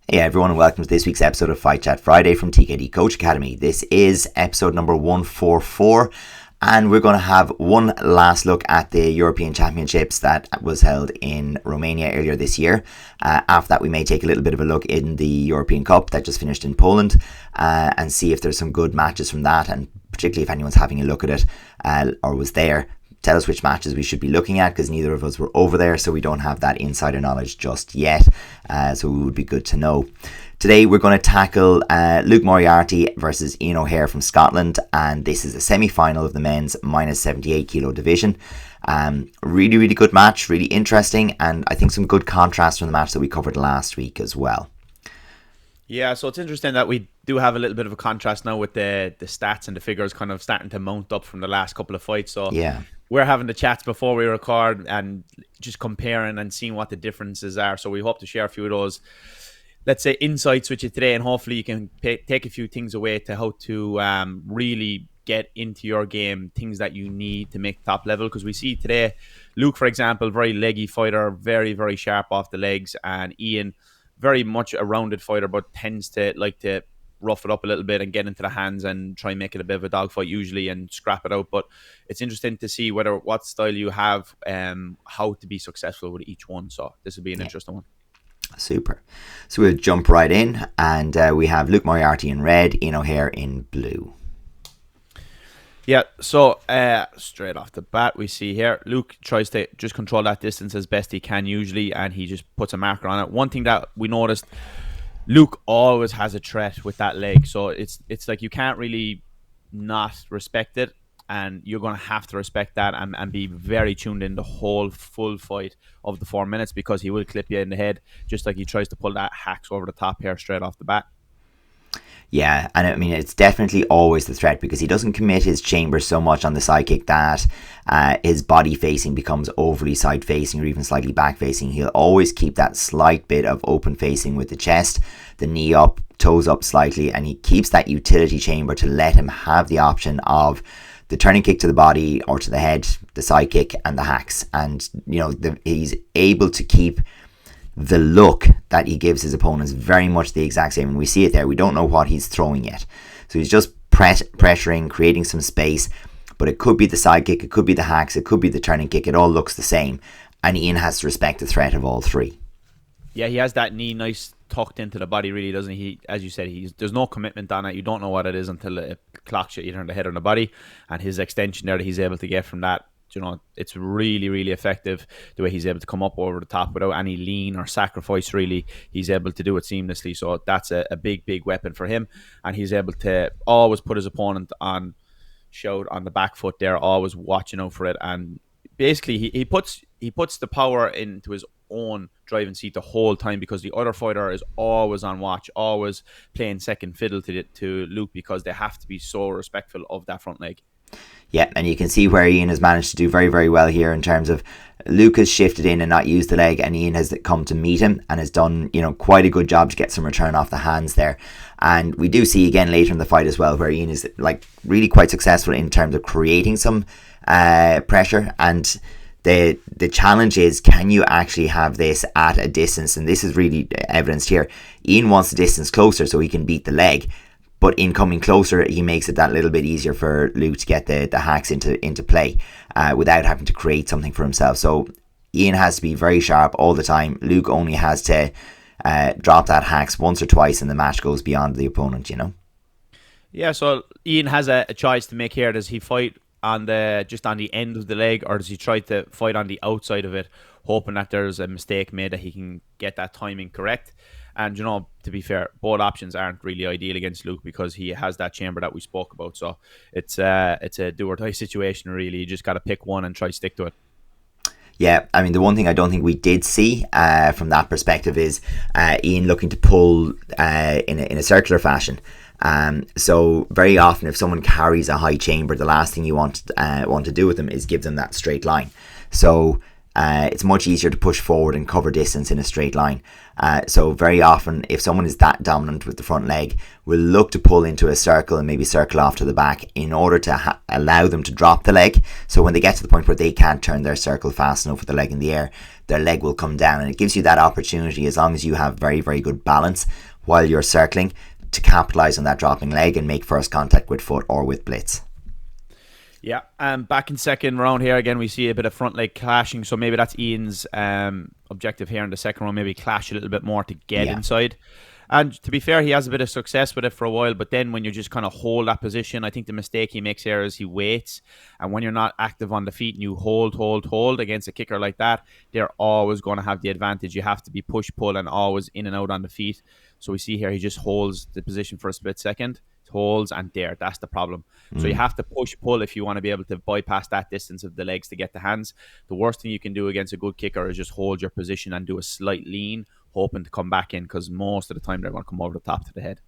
Hey everyone, and welcome to this week's episode of Fight Chat Friday from TKD Coach Academy. This is episode number 144, and we're going to have one last look at the European Championships that was held in Romania earlier this year. After that, we may take a little bit of a look in the European Cup that just finished in Poland and see if there's some good matches from that, and particularly if anyone's having a look at it or was there. Tell us which matches we should be looking at, because neither of us were over there, so we don't have that insider knowledge just yet, so it would be good to know. Today we're going to tackle Luke Moriarty versus Iain Hare from Scotland, and this is a semi-final of the men's minus 78 kilo division. Really good match, really interesting, and I think some good contrast from the match that we covered last week as well. Yeah, so it's interesting that we do have a little bit of a contrast now with the stats and the figures kind of starting to mount up from the last couple of fights. So yeah, we're having the chats before we record and just comparing and seeing what the differences are. So we hope to share a few of those, let's say, insights with you today, and hopefully you can take a few things away to how to really get into your game, things that you need to make top level. Because we see today, Luke, for example, very leggy fighter, very sharp off the legs, and Iain, very much a rounded fighter, but tends to like to rough it up a little bit and get into the hands and try and make it a bit of a dogfight usually and scrap it out. But it's interesting to see what style you have, how to be successful with each one. So this will be an interesting one. Super. So we'll jump right in, and we have Luke Moriarty in red, Iain Hare in blue. Yeah, so straight off the bat, we see here, Luke tries to just control that distance as best he can usually, and he just puts a marker on it. One thing that we noticed, Luke always has a threat with that leg, so it's like you can't really not respect it, and you're going to have to respect that and be very tuned in the whole full fight of the 4 minutes, because he will clip you in the head, just like he tries to pull that hacks over the top here straight off the bat. Yeah, and I mean, it's definitely always the threat, because he doesn't commit his chamber so much on the side kick that his body facing becomes overly side facing or even slightly back facing. He'll always keep that slight bit of open facing with the chest, the knee up, toes up slightly, and he keeps that utility chamber to let him have the option of the turning kick to the body or to the head, the side kick, and the hacks. And, you know, he's able to keep the look that he gives his opponents very much the exact same, and we see it there. We don't know what he's throwing yet, so he's just pressuring, creating some space, but it could be the side kick, it could be the hacks, it could be the turning kick. It all looks the same, and Iain has to respect the threat of all three. Yeah, he has that knee nice tucked into the body, really, doesn't he? As you said, there's no commitment on it. You don't know what it is until it clocks you either in the head or in the body, and his extension there that he's able to get from that, you know, it's really effective the way he's able to come up over the top without any lean or sacrifice. Really, he's able to do it seamlessly, so that's a big weapon for him, and he's able to always put his opponent on shout on the back foot there, always watching out for it. And basically he puts the power into his own driving seat the whole time, because the other fighter is always on watch, always playing second fiddle to Luke, because they have to be so respectful of that front leg. Yeah, and you can see where Iain has managed to do very well here, in terms of Luke has shifted in and not used the leg, and Iain has come to meet him and has done, you know, quite a good job to get some return off the hands there. And we do see again later in the fight as well where Iain is like really quite successful in terms of creating some pressure, and the challenge is, can you actually have this at a distance? And this is really evidenced here. Iain wants the distance closer so he can beat the leg, but in coming closer, he makes it that little bit easier for Luke to get the hacks into play without having to create something for himself. So Iain has to be very sharp all the time. Luke only has to drop that hacks once or twice, and the match goes beyond the opponent, you know? Yeah, so Iain has a choice to make here. Does he fight on the end of the leg, or does he try to fight on the outside of it, hoping that there's a mistake made that he can get that timing correct? And, you know, to be fair, both options aren't really ideal against Luke, because he has that chamber that we spoke about. So it's a do-or-die situation, really. You just got to pick one and try to stick to it. Yeah, I mean, the one thing I don't think we did see from that perspective is Iain looking to pull in a circular fashion. So very often, if someone carries a high chamber, the last thing you want to do with them is give them that straight line. So it's much easier to push forward and cover distance in a straight line. So very often, if someone is that dominant with the front leg, we'll look to pull into a circle and maybe circle off to the back in order to allow them to drop the leg. So when they get to the point where they can't turn their circle fast enough with the leg in the air, their leg will come down. And it gives you that opportunity, as long as you have very, very good balance while you're circling, to capitalize on that dropping leg and make first contact with foot or with blitz. Yeah, back in second round here again, we see a bit of front leg clashing. So maybe that's Iain's objective here in the second round, maybe clash a little bit more to get inside. And to be fair, he has a bit of success with it for a while, but then when you just kind of hold that position, I think the mistake he makes here is he waits. And when you're not active on the feet and you hold against a kicker like that, they're always going to have the advantage. You have to be push-pull and always in and out on the feet. So we see here he just holds the position for a split second, holds, and there. That's the problem. So you have to push-pull if you want to be able to bypass that distance of the legs to get the hands. The worst thing you can do against a good kicker is just hold your position and do a slight lean, hoping to come back in, because most of the time they're going to come over the top to the head.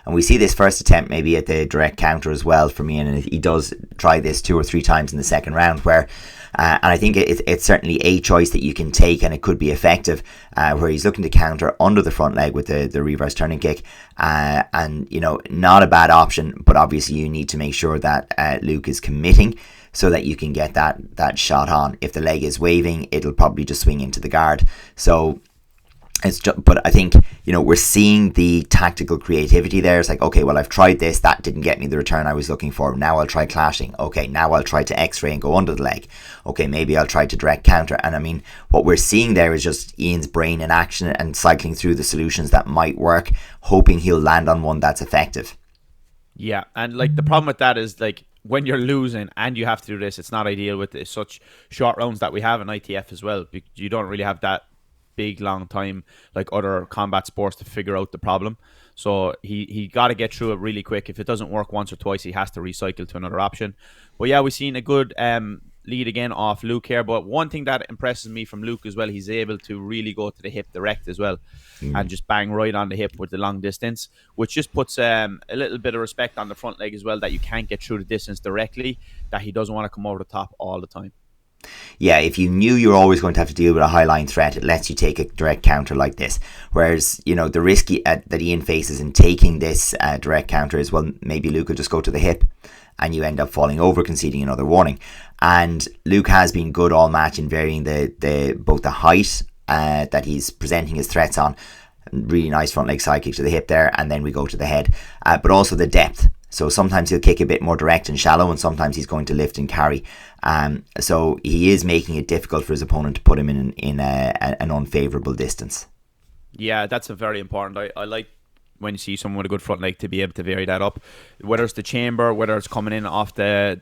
And we see this first attempt maybe at the direct counter as well from Iain, and he does try this 2 or 3 times in the second round, where and I think it's certainly a choice that you can take, and it could be effective, where he's looking to counter under the front leg with the reverse turning kick, and not a bad option, but obviously you need to make sure that Luke is committing so that you can get that shot on. If the leg is waving, it'll probably just swing into the guard. So but I think, we're seeing the tactical creativity there. It's like, okay, well, I've tried this. That didn't get me the return I was looking for. Now I'll try clashing. Okay, now I'll try to x-ray and go under the leg. Okay, maybe I'll try to direct counter. And I mean, what we're seeing there is just Iain's brain in action and cycling through the solutions that might work, hoping he'll land on one that's effective. Yeah, and the problem with that is when you're losing and you have to do this, it's not ideal with such short rounds that we have in ITF as well. You don't really have that big long time like other combat sports to figure out the problem. So he got to get through it really quick. If it doesn't work once or twice, he has to recycle to another option. But yeah, we've seen a good lead again off Luke here. But one thing that impresses me from Luke as well, he's able to really go to the hip direct as well, and just bang right on the hip with the long distance, which just puts a little bit of respect on the front leg as well, that you can't get through the distance directly, that he doesn't want to come over the top all the time. Yeah, if you knew you were always going to have to deal with a high line threat, it lets you take a direct counter like this. Whereas, the risk that Iain faces in taking this direct counter is, well, maybe Luke will just go to the hip and you end up falling over, conceding another warning. And Luke has been good all match in varying both the height that he's presenting his threats on. Really nice front leg side kick to the hip there, and then we go to the head. But also the depth. So sometimes he'll kick a bit more direct and shallow, and sometimes he's going to lift and carry. So he is making it difficult for his opponent to put him in an unfavourable distance. Yeah, that's a very important. I like when you see someone with a good front leg to be able to vary that up. Whether it's the chamber, whether it's coming in off the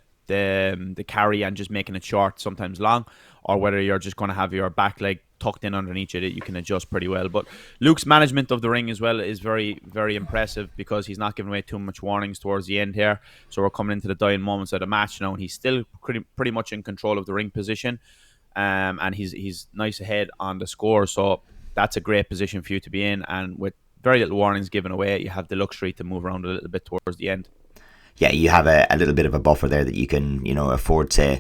carry and just making it short, sometimes long, or whether you're just going to have your back leg tucked in underneath it, you can adjust pretty well. But Luke's management of the ring as well is very, very impressive, because he's not giving away too much warnings towards the end here. So we're coming into the dying moments of the match now, and he's still pretty much in control of the ring position, and he's nice ahead on the score. So that's a great position for you to be in, and with very little warnings given away, you have the luxury to move around a little bit towards the end. Yeah, you have a little bit of a buffer there that you can afford to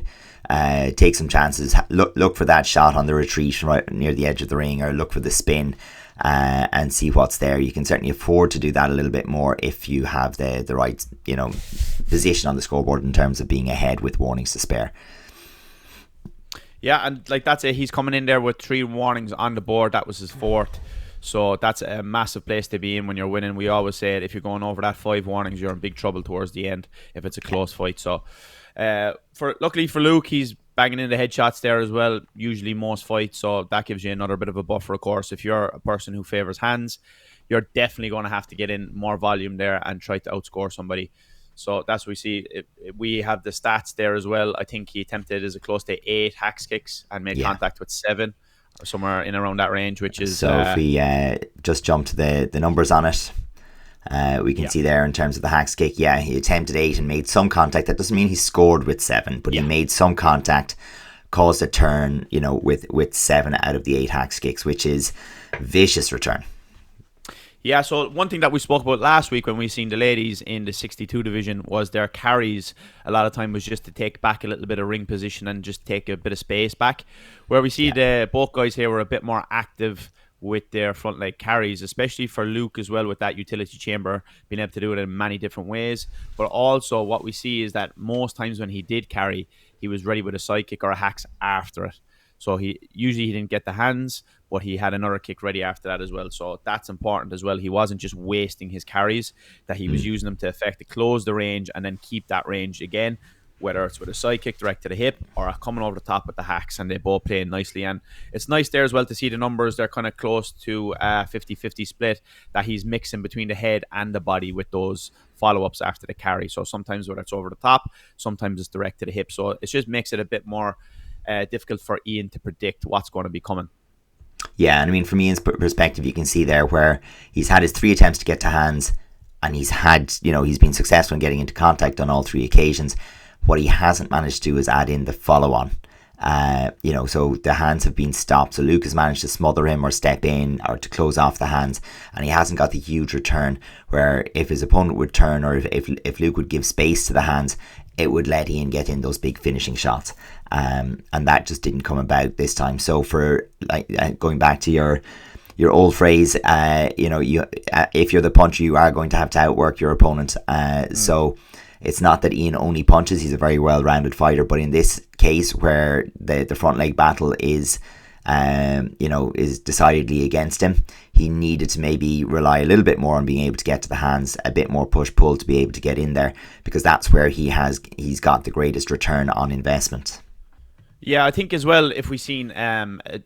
take some chances. Look for that shot on the retreat right near the edge of the ring, or look for the spin and see what's there. You can certainly afford to do that a little bit more if you have the right position on the scoreboard in terms of being ahead with warnings to spare. Yeah, and that's it. He's coming in there with 3 warnings on the board. That was his 4th. So that's a massive place to be in when you're winning. We always say it, if you're going over that 5 warnings, you're in big trouble towards the end if it's a close fight. So luckily for Luke, he's banging in the headshots there as well, usually most fights. So that gives you another bit of a buffer, of course. If you're a person who favours hands, you're definitely going to have to get in more volume there and try to outscore somebody. So that's what we see. We have the stats there as well. I think he attempted as close to 8 hacks kicks and made contact with 7. Or somewhere in around that range, which is... So if we just jump to the numbers on it, we can see there in terms of the hacks kick, he attempted 8 and made some contact. That doesn't mean he scored with 7, but he made some contact, caused a turn, with 7 out of the 8 hacks kicks, which is vicious return. Yeah, so one thing that we spoke about last week when we seen the ladies in the 62 division was their carries. A lot of time was just to take back a little bit of ring position and just take a bit of space back. Where we see the both guys here were a bit more active with their front leg carries, especially for Luke as well, with that utility chamber, being able to do it in many different ways. But also what we see is that most times when he did carry, he was ready with a side kick or a hacks after it. So he didn't get the hands, but he had another kick ready after that as well. So that's important as well. He wasn't just wasting his carries, that he was using them to effectively close the range and then keep that range again, whether it's with a side kick direct to the hip or coming over the top with the hacks, and they both play nicely. And it's nice there as well to see the numbers. They're kind of close to a 50-50 split, that he's mixing between the head and the body with those follow-ups after the carry. So sometimes whether it's over the top, sometimes it's direct to the hip. So it just makes it a bit more difficult for Iain to predict what's going to be coming. Yeah, and I mean, from Iain's perspective, you can see there where he's had his 3 attempts to get to hands, and he's been successful in getting into contact on all 3 occasions. What he hasn't managed to do is add in the follow-on. So the hands have been stopped. So Luke has managed to smother him or step in or to close off the hands, and he hasn't got the huge return where if his opponent would turn, or if Luke would give space to the hands, it would let Iain get in those big finishing shots. And that just didn't come about this time. So for going back to your old phrase, if you're the puncher, you are going to have to outwork your opponent. So it's not that Iain only punches; he's a very well-rounded fighter. But in this case, where the front leg battle is decidedly against him, he needed to maybe rely a little bit more on being able to get to the hands, a bit more push-pull to be able to get in there, because that's where he's got the greatest return on investment. Yeah, I think as well, if we've seen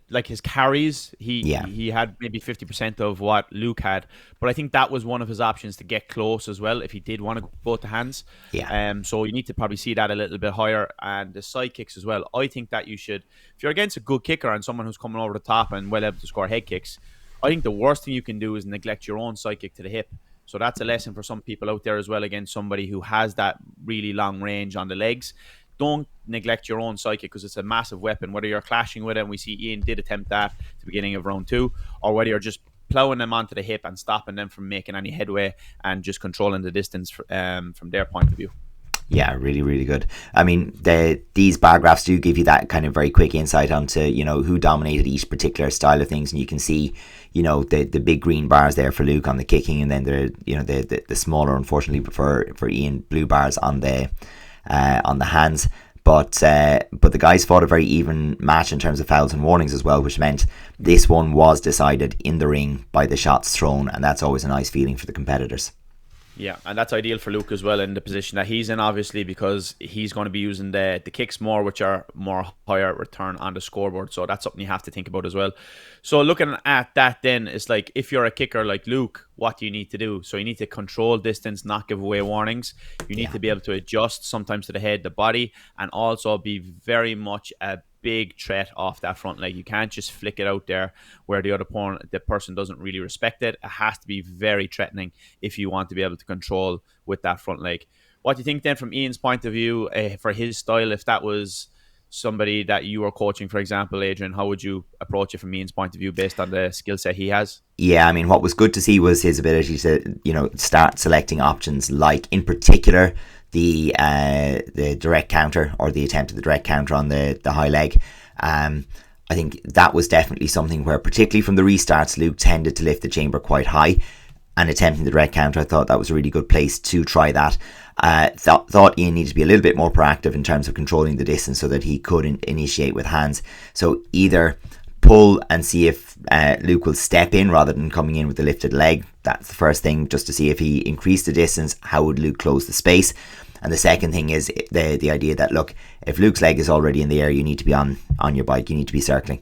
like his carries, he had maybe 50% of what Luke had, but I think that was one of his options to get close as well if he did want to go both the hands. Yeah. So you need to probably see that a little bit higher, and the side kicks as well. I think that you should, if you're against a good kicker and someone who's coming over the top and well able to score head kicks, I think the worst thing you can do is neglect your own side kick to the hip. So that's a lesson for some people out there as well against somebody who has that really long range on the legs. Don't neglect your own side kick, because it's a massive weapon, whether you're clashing with it, and we see Iain did attempt that at the beginning of round 2, or whether you're just plowing them onto the hip and stopping them from making any headway and just controlling the distance from their point of view. Yeah, really, really good. I mean, these bar graphs do give you that kind of very quick insight onto, who dominated each particular style of things. And you can see, the big green bars there for Luke on the kicking, and then the smaller, unfortunately, for Iain, blue bars on the hands. But the guys fought a very even match in terms of fouls and warnings as well, which meant this one was decided in the ring by the shots thrown, and that's always a nice feeling for the competitors. Yeah, and that's ideal for Luke as well in the position that he's in, obviously, because he's going to be using the kicks more, which are more higher return on the scoreboard. So that's something you have to think about as well. So looking at that then, it's like, if you're a kicker like Luke, what do you need to do? So you need to control distance, not give away warnings. You need to be able to adjust sometimes to the head, the body, and also be very much a big threat off that front leg. You can't just flick it out there where the person doesn't really respect it. It has to be very threatening if you want to be able to control with that front leg. What do you think then from Iain's point of view for his style? If that was somebody that you were coaching, for example, Adrian, how would you approach it from Iain's point of view based on the skill set he has? Yeah, I mean, what was good to see was his ability to, start selecting options, like in particular the direct counter, or the attempt at the direct counter on the high leg. I think that was definitely something where, particularly from the restarts, Luke tended to lift the chamber quite high, and attempting the direct counter, I thought that was a really good place to try that. Thought Iain needed to be a little bit more proactive in terms of controlling the distance so that he could initiate with hands. So either pull and see if Luke will step in rather than coming in with the lifted leg. That's the first thing, just to see if he increased the distance, how would Luke close the space. And the second thing is the idea that, look, if Luke's leg is already in the air, you need to be on your bike, you need to be circling.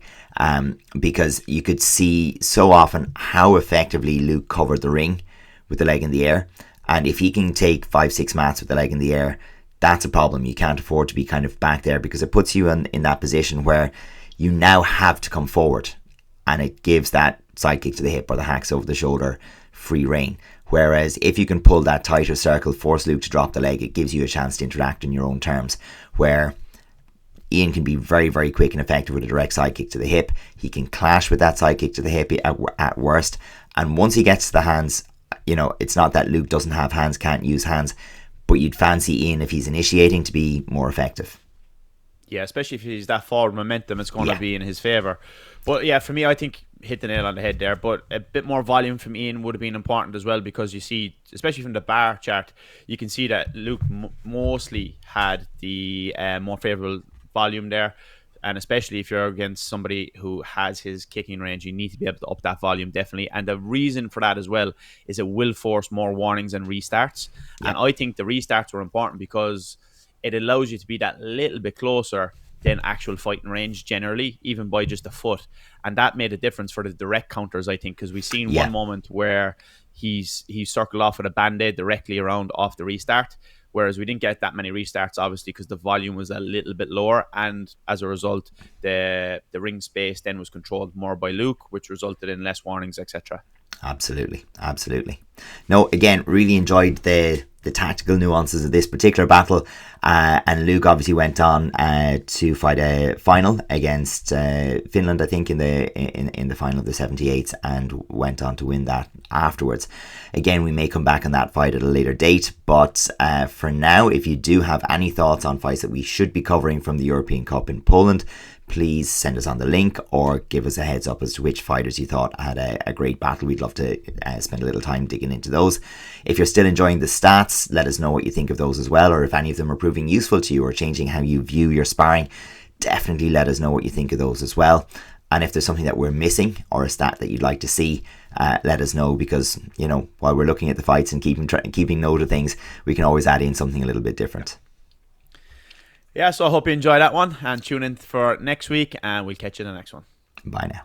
Because you could see so often how effectively Luke covered the ring with the leg in the air. And if he can take 5-6 mats with the leg in the air, that's a problem. You can't afford to be kind of back there, because it puts you in that position where you now have to come forward, and it gives that side kick to the hip or the hacks over the shoulder free rein. Whereas if you can pull that tighter circle, force Luke to drop the leg, it gives you a chance to interact in your own terms, where Iain can be very, very quick and effective with a direct side kick to the hip. He can clash with that side kick to the hip at worst. And once he gets to the hands, you know, it's not that Luke doesn't have hands, can't use hands, but you'd fancy Iain, if he's initiating, to be more effective. Yeah, especially if he's that forward momentum, it's going to be in his favour. But yeah, for me, I think hit the nail on the head there. But a bit more volume from Iain would have been important as well, because you see, especially from the bar chart, you can see that Luke mostly had the more favourable volume there. And especially if you're against somebody who has his kicking range, you need to be able to up that volume, definitely. And the reason for that as well is it will force more warnings and restarts. Yeah. And I think the restarts were important because it allows you to be that little bit closer than actual fighting range generally, even by just a foot. And that made a difference for the direct counters, I think, because we've seen one moment where he circled off with a band-aid directly around off the restart. Whereas we didn't get that many restarts, obviously, because the volume was a little bit lower. And as a result, the ring space then was controlled more by Luke, which resulted in less warnings, etc. Absolutely. No, again, really enjoyed the tactical nuances of this particular battle. And Luke obviously went on to fight a final against Finland, I think, in the final of the 78s, and went on to win that afterwards. Again, we may come back on that fight at a later date, but for now, if you do have any thoughts on fights that we should be covering from the European Cup in Poland, please send us on the link or give us a heads up as to which fighters you thought had a great battle. We'd love to spend a little time digging into those. If you're still enjoying the stats, let us know what you think of those as well, or if any of them are proving useful to you or changing how you view your sparring. Definitely let us know what you think of those as well. And if there's something that we're missing or a stat that you'd like to see, let us know, because, you know, while we're looking at the fights and keeping note of things, we can always add in something a little bit different. Yeah, so I hope you enjoy that one, and tune in for next week, and we'll catch you in the next one. Bye now.